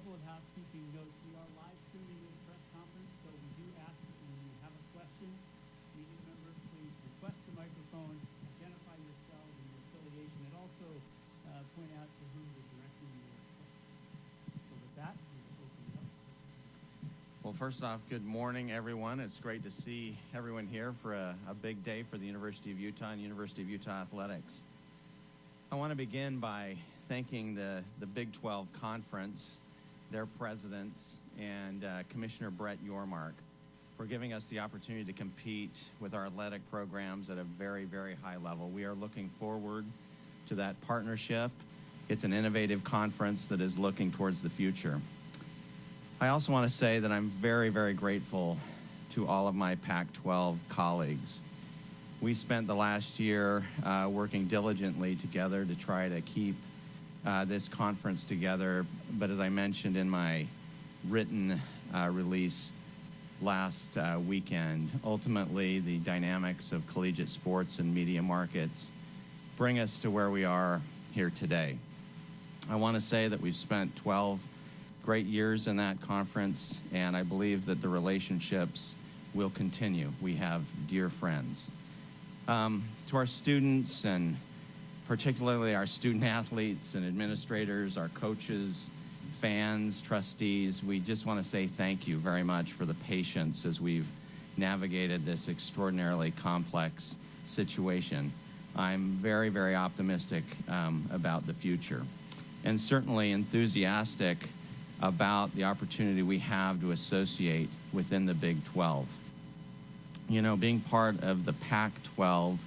couple of housekeeping notes. We are live streaming this press conference, so we do ask that when you have a question, media members, please request the microphone, identify yourself and your affiliation, and also point out to whom you're directing your question. So with that, we will open it up. Well, first off, good morning, everyone. It's great to see everyone here for a big day for the University of Utah and University of Utah Athletics. I want to begin by thanking the Big 12 Conference, their presidents, and Commissioner Brett Yormark for giving us the opportunity to compete with our athletic programs at a very, very high level. We are looking forward to that partnership. It's an innovative conference that is looking towards the future. I also want to say that I'm very, very grateful to all of my Pac-12 colleagues. We spent the last year working diligently together to try to keep this conference together, but as I mentioned in my written release last weekend, ultimately the dynamics of collegiate sports and media markets bring us to where we are here today. I want to say that we've spent 12 great years in that conference, and I believe that the relationships will continue. We have dear friends. To our students, and particularly our student athletes and administrators, our coaches, fans, trustees, we just want to say thank you very much for the patience as we've navigated this extraordinarily complex situation. I'm very, very optimistic about the future, and certainly enthusiastic about the opportunity we have to associate within the Big 12. You know, being part of the Pac-12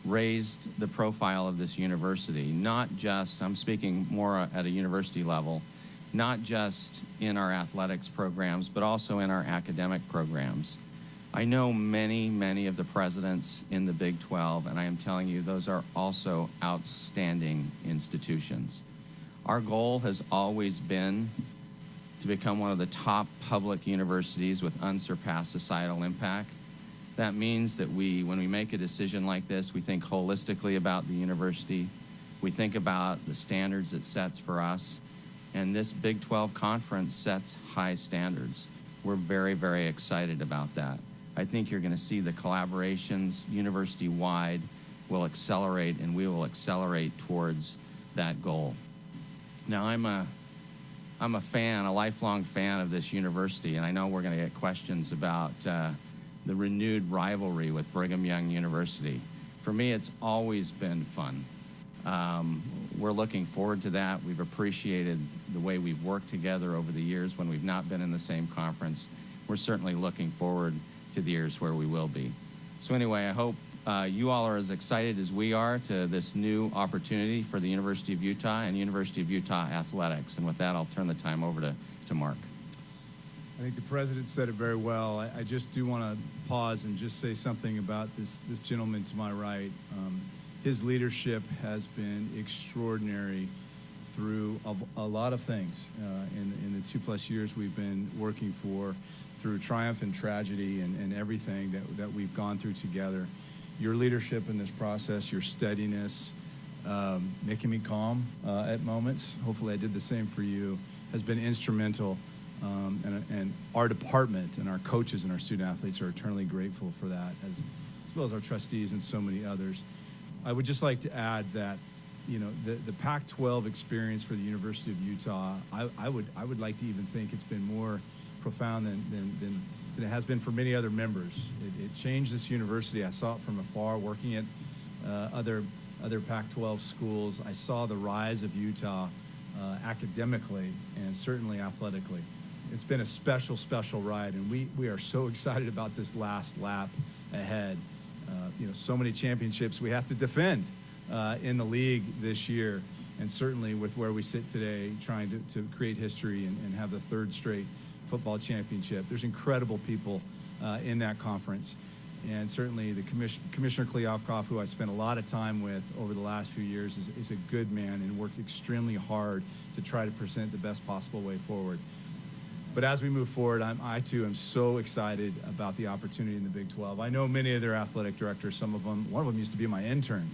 raised the profile of this university, not just, I'm speaking more at a university level, not just in our athletics programs, but also in our academic programs. I know many, many of the presidents in the Big 12, and I am telling you, those are also outstanding institutions. Our goal has always been to become one of the top public universities with unsurpassed societal impact. That means that when we make a decision like this, we think holistically about the university. We think about the standards it sets for us. And this Big 12 conference sets high standards. We're very, very excited about that. I think you're going to see the collaborations university-wide will accelerate, and we will accelerate towards that goal. Now, I'm a fan, a lifelong fan of this university, and I know we're going to get questions about the renewed rivalry with Brigham Young University. For me, it's always been fun. We're looking forward to that. We've appreciated the way we've worked together over the years when we've not been in the same conference. We're certainly looking forward to the years where we will be. So anyway, I hope you all are as excited as we are to this new opportunity for the University of Utah and University of Utah Athletics. And with that, I'll turn the time over to Mark. I think the president said it very well. I just do want to pause and just say something about this gentleman to my right. His leadership has been extraordinary through a lot of things in the 2+ years we've been working through triumph and tragedy and everything that we've gone through together. Your leadership in this process, your steadiness, making me calm at moments, hopefully I did the same for you, has been instrumental. And our department and our coaches and our student athletes are eternally grateful for that, as well as our trustees and so many others. I would just like to add that, you know, the Pac-12 experience for the University of Utah, I would like to even think it's been more profound than it has been for many other members. It changed this university. I saw it from afar, working at other Pac-12 schools. I saw the rise of Utah academically and certainly athletically. It's been a special, special ride, and we are so excited about this last lap ahead. You know, so many championships we have to defend in the league this year, and certainly with where we sit today, trying to create history and have the third straight football championship. There's incredible people in that conference, and certainly the Commissioner Kliavkoff, who I spent a lot of time with over the last few years, is a good man and worked extremely hard to try to present the best possible way forward. But as we move forward, I too am so excited about the opportunity in the Big 12. I know many of their athletic directors, some of them, one of them used to be my intern.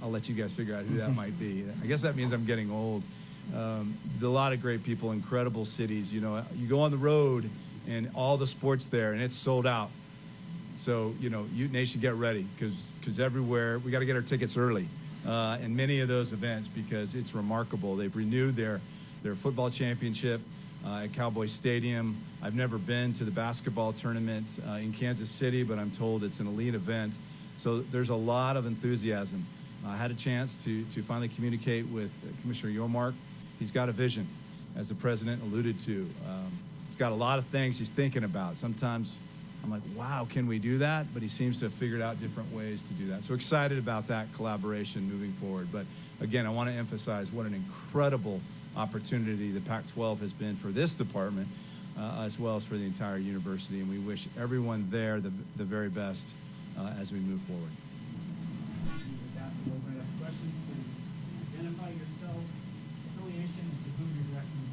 I'll let you guys figure out who that might be. I guess that means I'm getting old. A lot of great people, incredible cities. You know, you go on the road and all the sports there, and it's sold out. So, you know, Ute Nation, get ready, because everywhere, we got to get our tickets early in many of those events, because it's remarkable. They've renewed their football championship at Cowboy Stadium. I've never been to the basketball tournament in Kansas City, but I'm told it's an elite event. So there's a lot of enthusiasm. I had a chance to finally communicate with Commissioner Yormark. He's got a vision, as the president alluded to. He's got a lot of things he's thinking about. Sometimes I'm like, wow, can we do that? But he seems to have figured out different ways to do that. So excited about that collaboration moving forward. But again, I want to emphasize what an incredible opportunity the Pac-12 has been for this department, as well as for the entire university. And we wish everyone there the very best as we move forward. With that, we'll open it up for questions. Please identify yourself, affiliation, and to whom you're directing the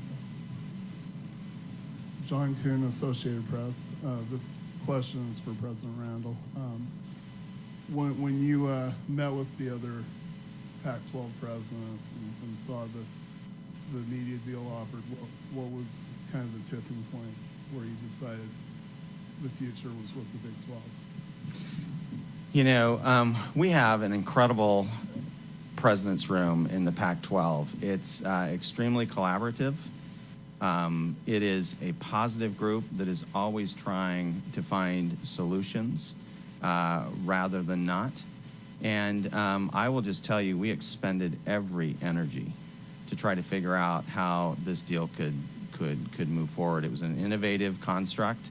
question. John Kuhn, Associated Press. This question is for President Randall. When you met with the other Pac-12 presidents and saw the media deal offered, what was kind of the tipping point where you decided the future was with the Big 12? You know, we have an incredible president's room in the Pac-12. It's extremely collaborative. It is a positive group that is always trying to find solutions rather than not. And I will just tell you, we expended every energy to try to figure out how this deal could move forward. It was an innovative construct.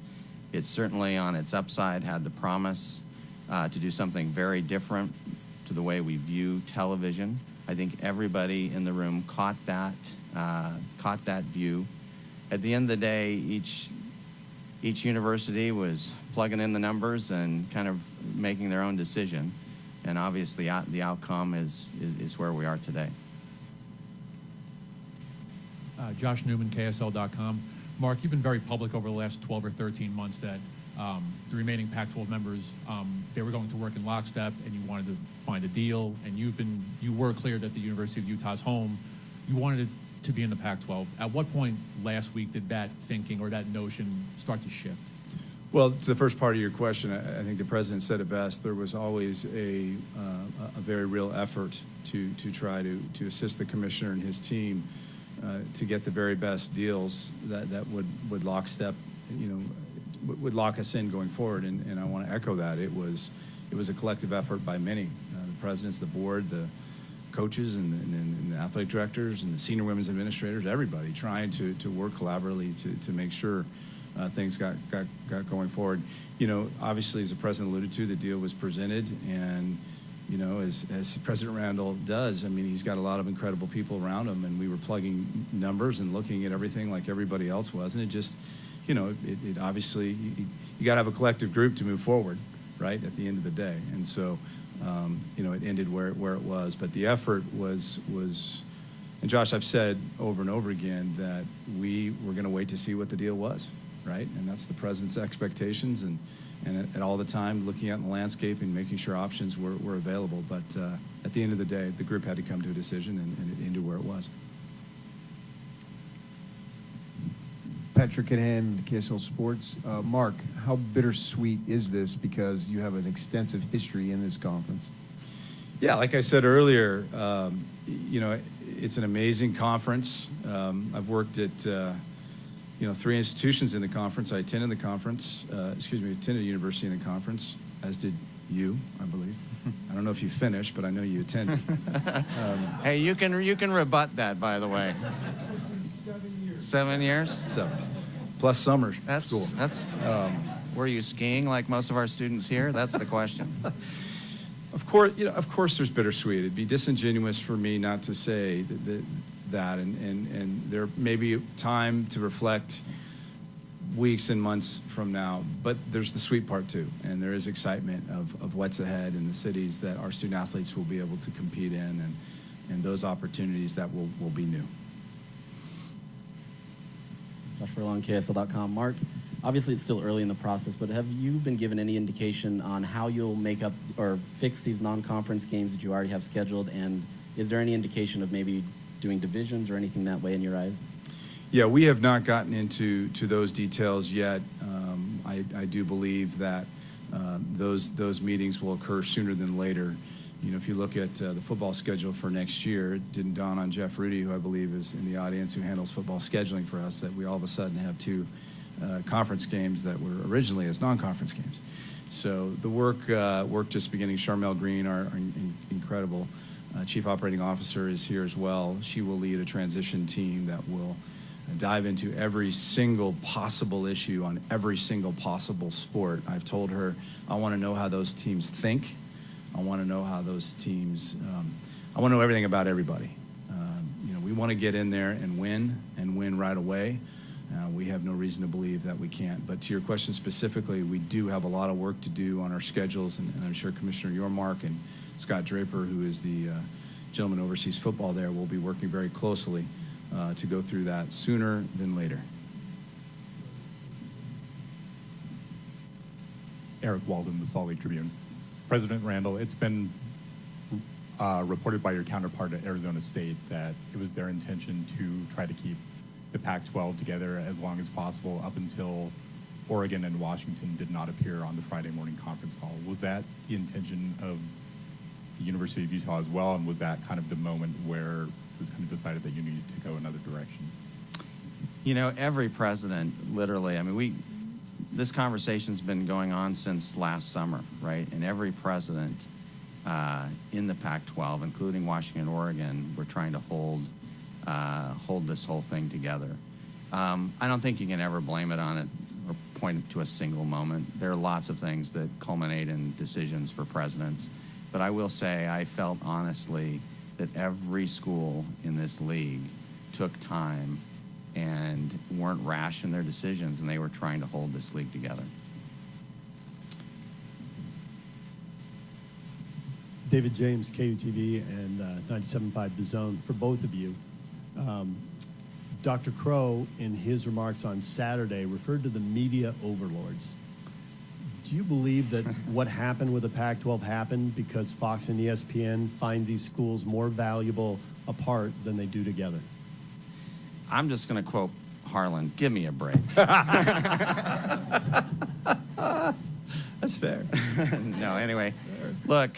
It certainly, on its upside, had the promise to do something very different to the way we view television. I think everybody in the room caught that view. At the end of the day, each university was plugging in the numbers and kind of making their own decision. And obviously, the outcome is where we are today. Josh Newman, KSL.com. Mark, you've been very public over the last 12 or 13 months that the remaining Pac-12 members, they were going to work in lockstep, and you wanted to find a deal, and you were clear that the University of Utah's home. You wanted it to be in the Pac-12. At what point last week did that thinking or that notion start to shift? Well, to the first part of your question, I think the president said it best. There was always a very real effort to try to assist the commissioner and his team to get the very best deals that would lockstep, would lock us in going forward. And I want to echo that. It was a collective effort by many, the presidents, the board, the coaches, and the athletic directors, and the senior women's administrators, everybody trying to work collaboratively to make sure things got going forward. Obviously, as the president alluded to, the deal was presented, and as President Randall does, I mean, he's got a lot of incredible people around him, and we were plugging numbers and looking at everything like everybody else was, and it just, it obviously, you got to have a collective group to move forward, right, at the end of the day. And so, it ended where it was. But the effort was, and Josh, I've said over and over again that we were going to wait to see what the deal was, right? And that's the president's expectations, and at all the time looking out in the landscape and making sure options were available. But at the end of the day, the group had to come to a decision, and it ended where it was. Patrick Kinahan, KSL Sports. Mark, how bittersweet is this because you have an extensive history in this conference? Yeah, like I said earlier, it's an amazing conference. I've worked at 3 institutions in the conference. I attended the conference, attended a university in the conference, as did you, I believe. I don't know if you finished, but I know you attended. Hey, you can rebut that, by the way. 7 years. 7 years? 7. Plus summer school. Were you skiing like most of our students here? That's the question. Of course there's bittersweet. It'd be disingenuous for me not to say that, and there may be time to reflect weeks and months from now, but there's the sweet part too, and there is excitement of what's ahead in the cities that our student athletes will be able to compete in, and those opportunities that will be new. Josh Harlan, KSL.com. Mark, obviously it's still early in the process, but have you been given any indication on how you'll make up or fix these non-conference games that you already have scheduled? And is there any indication of maybe doing divisions or anything that way in your eyes? Yeah, we have not gotten into those details yet. I do believe that those meetings will occur sooner than later. You know, if you look at the football schedule for next year, it didn't dawn on Jeff Rudy, who I believe is in the audience, who handles football scheduling for us, that we all of a sudden have two conference games that were originally as non-conference games. So the work just beginning. Charmel Green, our incredible Chief Operating Officer, is here as well. She will lead a transition team that will dive into every single possible issue on every single possible sport. I've told her I want to know how those teams think. I want to know how those teams, I want to know everything about everybody. You know, we want to get in there and win right away. We have no reason to believe that we can't. But to your question specifically, we do have a lot of work to do on our schedules, and I'm sure Commissioner Yormark and Scott Draper, who is the gentleman who oversees football there, will be working very closely to go through that sooner than later. Eric Walden, the Salt Lake Tribune. President Randall, it's been reported by your counterpart at Arizona State that it was their intention to try to keep the Pac-12 together as long as possible up until Oregon and Washington did not appear on the Friday morning conference call. Was that the intention of the University of Utah as well, and was that kind of the moment where it was kind of decided that you needed to go another direction? You know, every president, literally, I mean, this conversation's been going on since last summer, right? And every president in the Pac-12, including Washington and Oregon, were trying to hold this whole thing together. I don't think you can ever blame it on it or point it to a single moment. There are lots of things that culminate in decisions for presidents. But I will say I felt honestly that every school in this league took time and weren't rash in their decisions, and they were trying to hold this league together. David James, KUTV, and 97.5 The Zone. For both of you, Dr. Crow, in his remarks on Saturday, referred to the media overlords. Do you believe that what happened with the Pac-12 happened because Fox and ESPN find these schools more valuable apart than they do together? I'm just going to quote Harlan, give me a break. That's fair. No, anyway, look,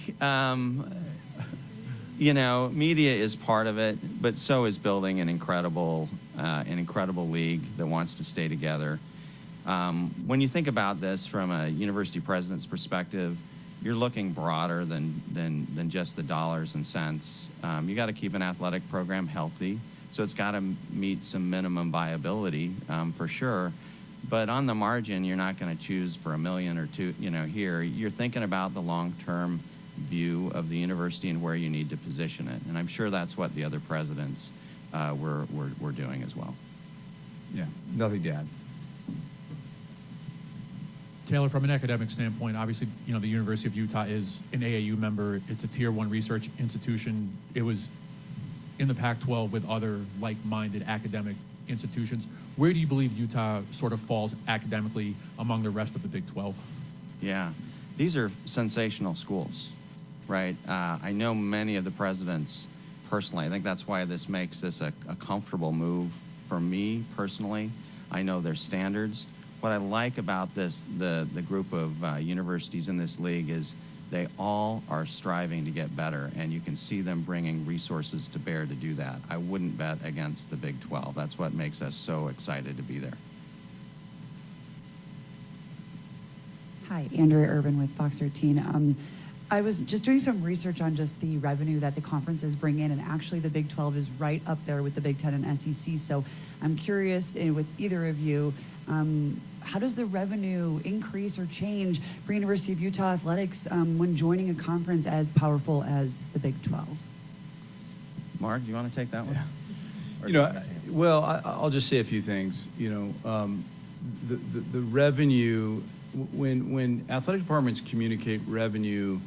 you know, media is part of it, but so is building an incredible league that wants to stay together. When you think about this from a university president's perspective, you're looking broader than just the dollars and cents. You got to keep an athletic program healthy, so it's got to meet some minimum viability for sure. But on the margin, you're not going to choose for $1 million or $2 million. You know, here you're thinking about the long-term view of the university and where you need to position it, and I'm sure that's what the other presidents were doing as well. Yeah, nothing to add. Taylor, from an academic standpoint, obviously, you know, the University of Utah is an AAU member. It's a Tier 1 research institution. It was in the Pac-12 with other like-minded academic institutions. Where do you believe Utah sort of falls academically among the rest of the Big 12? Yeah, these are sensational schools, right? I know many of the presidents personally. I think that's why this makes this a comfortable move for me personally. I know their standards. What I like about this, the group of universities in this league, is they all are striving to get better, and you can see them bringing resources to bear to do that. I wouldn't bet against the Big 12. That's what makes us so excited to be there. Hi, Andrea Urban with Fox 13. I was just doing some research on just the revenue that the conferences bring in, and actually the Big 12 is right up there with the Big 10 and SEC. So I'm curious, with either of you, how does the revenue increase or change for University of Utah athletics when joining a conference as powerful as the Big 12? Mark, do you want to take that one? Yeah. You know, well, I'll just say a few things. You know, the revenue, when athletic departments communicate revenue,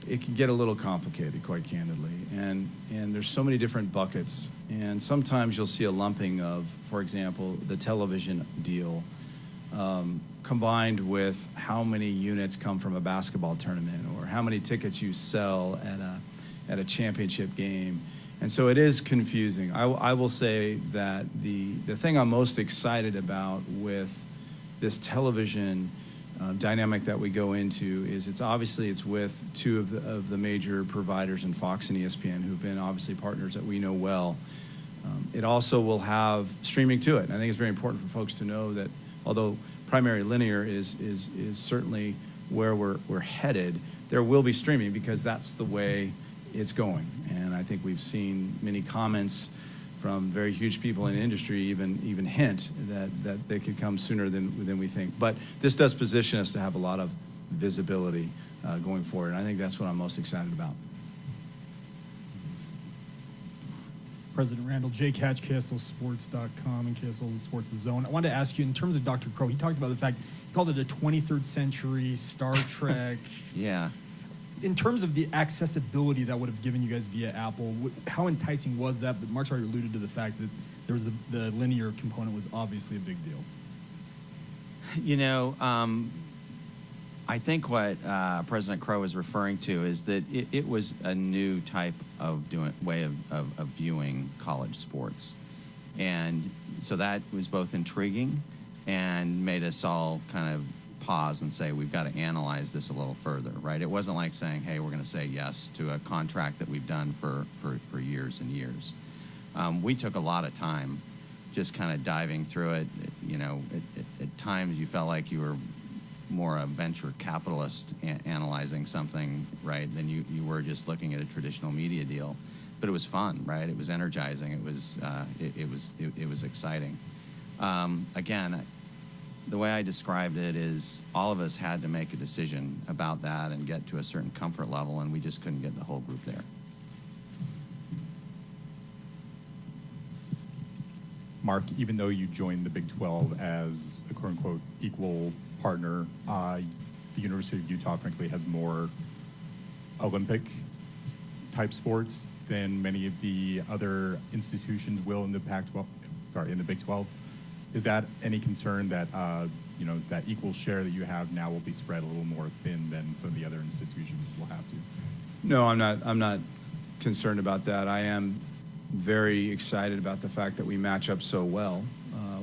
it can get a little complicated, quite candidly. And there's so many different buckets. And sometimes you'll see a lumping of, for example, the television deal combined with how many units come from a basketball tournament or how many tickets you sell at a championship game. And so it is confusing. I will say that the thing I'm most excited about with this television dynamic that we go into is it's with two of the major providers in Fox and ESPN, who've been obviously partners that we know well. It also will have streaming to it. And I think it's very important for folks to know that although primary linear is certainly where we're headed, there will be streaming because that's the way it's going. And I think we've seen many comments from very huge people in the industry even hint that they could come sooner than we think. But this does position us to have a lot of visibility going forward. And I think that's what I'm most excited about. President Randall, Jake Hatch, KSLSports.com and KSL Sports The Zone. I wanted to ask you, in terms of Dr. Crow, he talked about the fact, he called it a 23rd century Star Trek. Yeah. In terms of the accessibility that would have given you guys via Apple, how enticing was that? But Mark's already alluded to the fact that there was the linear component was obviously a big deal. You know, I think what President Crow is referring to is that it was a new type of way of viewing college sports. And so that was both intriguing and made us all kind of pause and say, we've got to analyze this a little further, right? It wasn't like saying, hey, we're going to say yes to a contract that we've done for years and years. We took a lot of time just kind of diving through it. You know, at times you felt like you were more a venture capitalist analyzing something, right, than you were just looking at a traditional media deal. But it was fun, right? It was energizing. It was exciting. Again, the way I described it is all of us had to make a decision about that and get to a certain comfort level, and we just couldn't get the whole group there. Mark, even though you joined the Big 12 as a quote-unquote equal partner, the University of Utah, frankly, has more Olympic-type sports than many of the other institutions will in the in the Big 12. Is that any concern that that equal share that you have now will be spread a little more thin than some of the other institutions will have to? No, I'm not concerned about that. I am very excited about the fact that we match up so well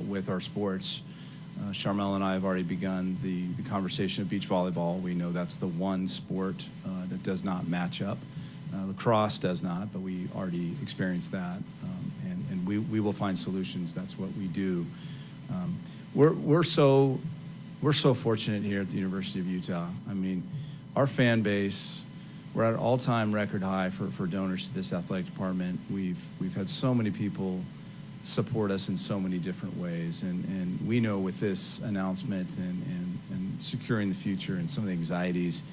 with our sports. Charmel and I have already begun the conversation of beach volleyball. We know that's the one sport that does not match up. Lacrosse does not, but we already experienced that, and we will find solutions. That's what we do. We're so fortunate here at the University of Utah. I mean, our fan base, we're at an all-time record high for donors to this athletic department. We've had so many people support us in so many different ways, and we know with this announcement and securing the future and some of the anxieties,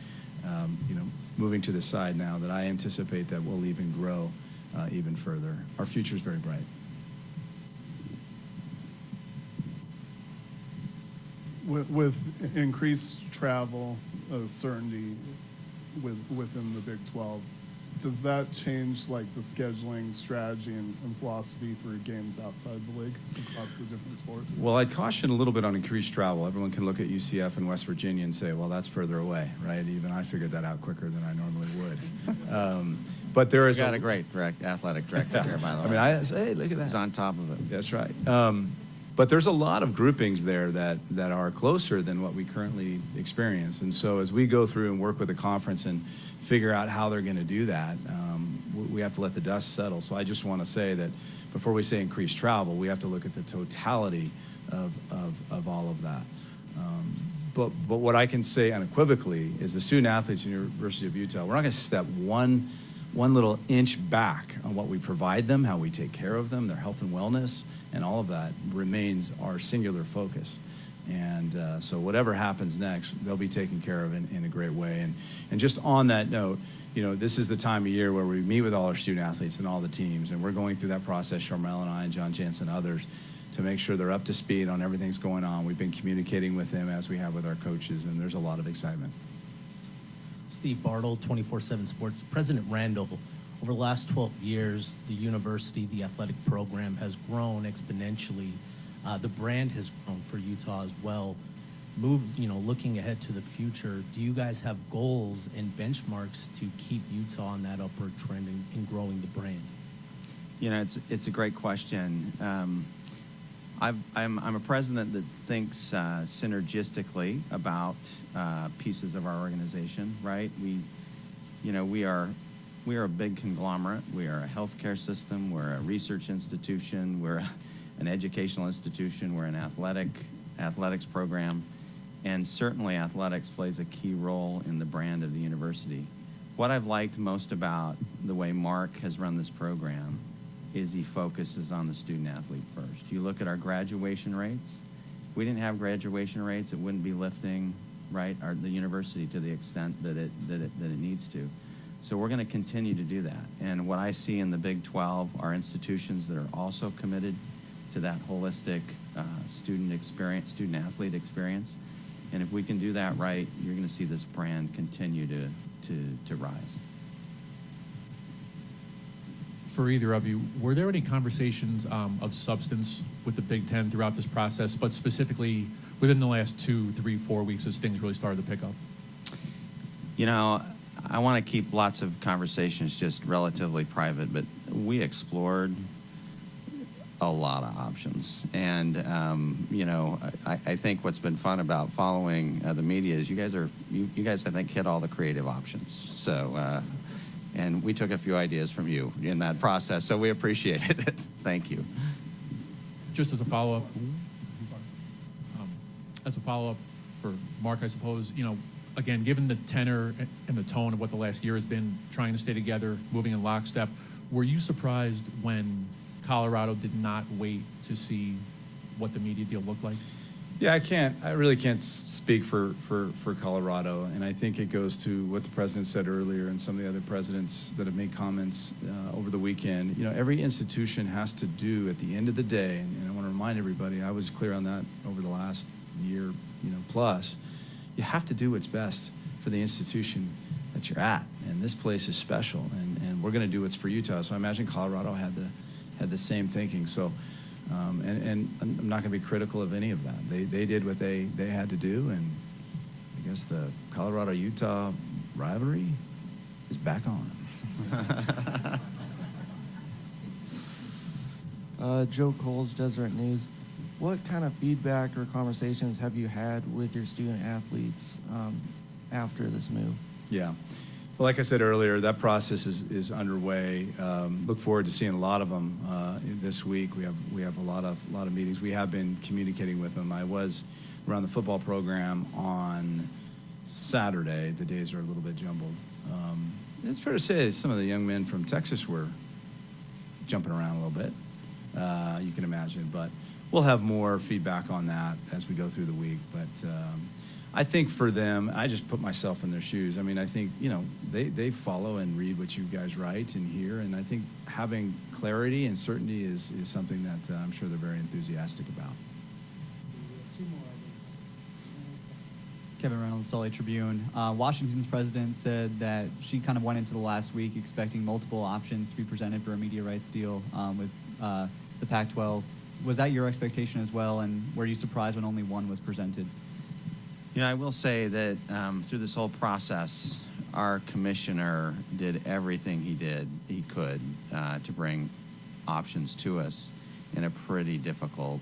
moving to the side now, that I anticipate that we'll even grow even further. Our future is very bright. With increased travel certainty within the Big 12, does that change like the scheduling strategy and philosophy for games outside the league across the different sports? Well, I'd caution a little bit on increased travel. Everyone can look at UCF and West Virginia and say, well, that's further away, right? Even I figured that out quicker than I normally would. But there is a great athletic director here, by the way. I mean, I say, hey, look at that. He's on top of it. That's right. But there's a lot of groupings there that are closer than what we currently experience. And so as we go through and work with the conference and figure out how they're going to do that, we have to let the dust settle. So I just want to say that before we say increased travel, we have to look at the totality of all of that. But what I can say unequivocally is the student athletes at the University of Utah, we're not going to step one little inch back on what we provide them, how we take care of them, their health and wellness, and all of that remains our singular focus. And so whatever happens next, they'll be taken care of in a great way. And just on that note, this is the time of year where we meet with all our student athletes and all the teams, and we're going through that process, Charmel and I and John Jansen and others, to make sure they're up to speed on everything that's going on. We've been communicating with them as we have with our coaches, and there's a lot of excitement. Steve Bartle, 24/7 Sports. President Randall, over the last 12 years, the university, the athletic program has grown exponentially. The brand has grown for Utah as well. Looking ahead to the future, do you guys have goals and benchmarks to keep Utah on that upward trend in growing the brand? You know, it's a great question. I'm a president that thinks synergistically about pieces of our organization, right? We are a big conglomerate. We are a healthcare system. We're a research institution. We're an educational institution. We're an athletics program. And certainly athletics plays a key role in the brand of the university. What I've liked most about the way Mark has run this program is he focuses on the student athlete first. You look at our graduation rates. If we didn't have graduation rates, it wouldn't be lifting, right, the university to the extent that it needs to. So we're going to continue to do that. And what I see in the Big 12 are institutions that are also committed to that holistic student athlete experience. And if we can do that right, you're going to see this brand continue to rise. For either of you, were there any conversations of substance with the Big Ten throughout this process, but specifically within the last 2, 3, 4 weeks as things really started to pick up? You know, I want to keep lots of conversations just relatively private, but we explored a lot of options. And, you know, I think what's been fun about following the media is you guys, I think, hit all the creative options. So, and we took a few ideas from you in that process, so we appreciated it. Thank you. Just as a follow-up, for Mark, I suppose, you know, again, given the tenor and the tone of what the last year has been, trying to stay together, moving in lockstep, were you surprised when Colorado did not wait to see what the media deal looked like? Yeah, I really can't speak for Colorado, and I think it goes to what the president said earlier and some of the other presidents that have made comments over the weekend. You know, every institution has to do at the end of the day, and I want to remind everybody, I was clear on that over the last year, plus, you have to do what's best for the institution that you're at, and this place is special, and we're going to do what's for Utah. So I imagine Colorado had the same thinking. So. And I'm not going to be critical of any of that. They did what they had to do, and I guess the Colorado-Utah rivalry is back on. Joe Coles, Deseret News. What kind of feedback or conversations have you had with your student athletes after this move? Yeah. Well, like I said earlier, that process is underway. Look forward to seeing a lot of them this week. We have a lot of meetings. We have been communicating with them. I was around the football program on Saturday. The days are a little bit jumbled. It's fair to say some of the young men from Texas were jumping around a little bit. You can imagine, but we'll have more feedback on that as we go through the week. But I think for them, I just put myself in their shoes. I mean, I think, they follow and read what you guys write and hear, and I think having clarity and certainty is something that I'm sure they're very enthusiastic about. Kevin Reynolds, Salt Lake Tribune. Washington's president said that she kind of went into the last week expecting multiple options to be presented for a media rights deal with the Pac-12. Was that your expectation as well, and were you surprised when only one was presented? I will say that through this whole process, our commissioner did everything he could to bring options to us in a pretty difficult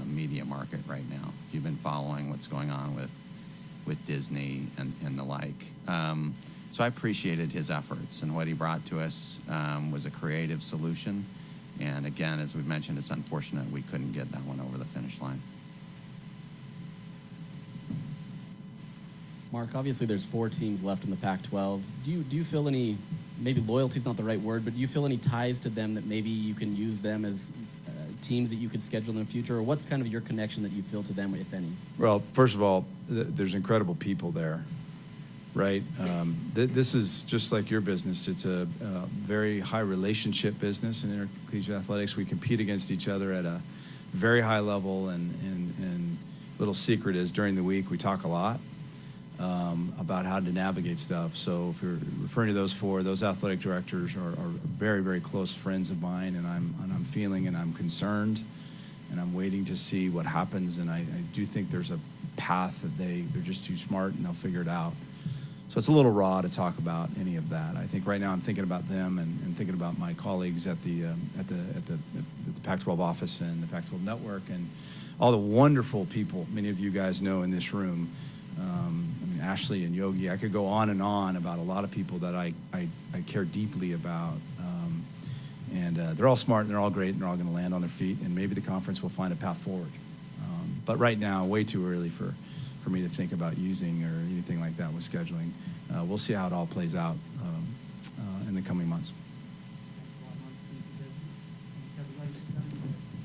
media market right now. If you've been following what's going on with Disney and the like. So I appreciated his efforts, and what he brought to us was a creative solution. And again, as we've mentioned, it's unfortunate we couldn't get that one over the finish line. Mark, obviously there's 4 teams left in the Pac-12. Do you feel any, maybe loyalty is not the right word, but do you feel any ties to them that maybe you can use them as teams that you could schedule in the future? Or what's kind of your connection that you feel to them, if any? Well, first of all, there's incredible people there, right? This is just like your business. It's a very high relationship business in intercollegiate athletics. We compete against each other at a very high level, and little secret is during the week we talk a lot about how to navigate stuff. So if you're referring to those 4, those athletic directors are very, very close friends of mine, and I'm feeling and I'm concerned, and I'm waiting to see what happens. And I do think there's a path that they're just too smart and they'll figure it out. So it's a little raw to talk about any of that. I think right now I'm thinking about them and thinking about my colleagues at the Pac-12 office and the Pac-12 network and all the wonderful people many of you guys know in this room. I mean, Ashley and Yogi. I could go on and on about a lot of people that I care deeply about. And they're all smart and they're all great and they're all going to land on their feet. And maybe the conference will find a path forward. But right now, way too early for me to think about using or anything like that with scheduling. We'll see how it all plays out in the coming months.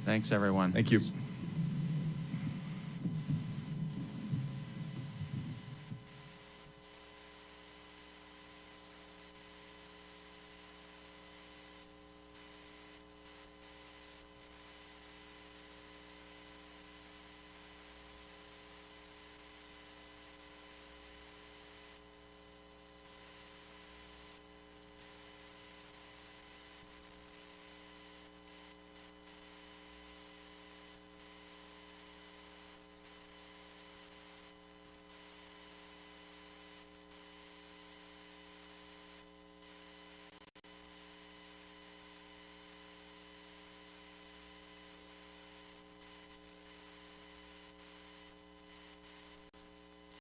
Thanks, everyone. Thank you.